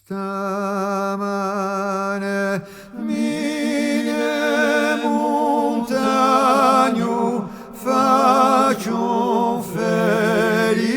Stamane mille montagne faccion felice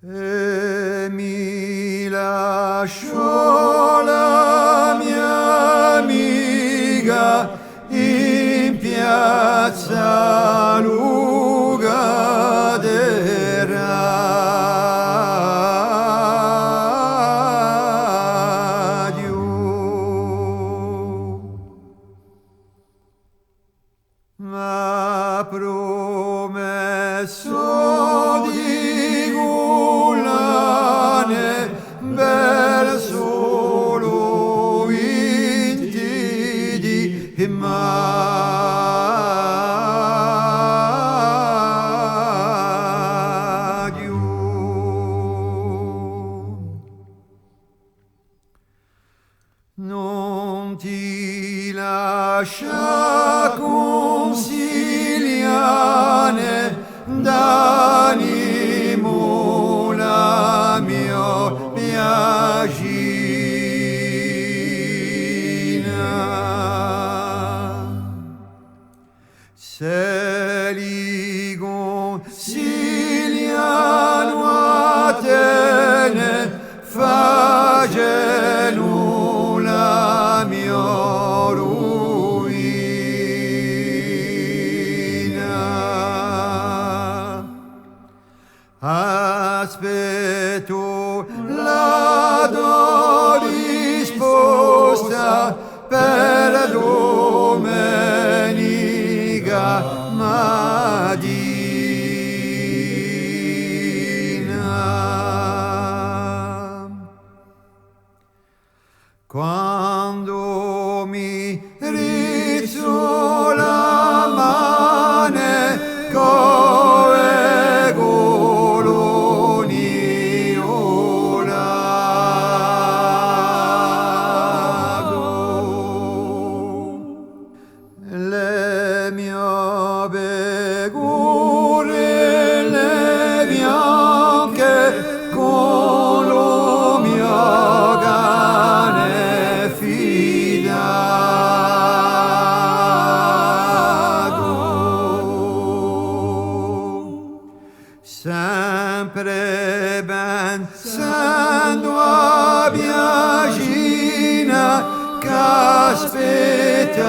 e mi lasciò la mia amica in piazza Luga del Radio, m'ha promesso di gullane bel solo vinti di maggio. Non ti lascia consigliare d'animo la mia piagina. Se li consigliano a te facendo la mia ruina. Aspetto la tua risposta per domenica mattina. Quando mi rizzo la mane come golonio lago, le mie pecore le bianche con lo mio cane fidato, sempre pensando a piagina che aspetta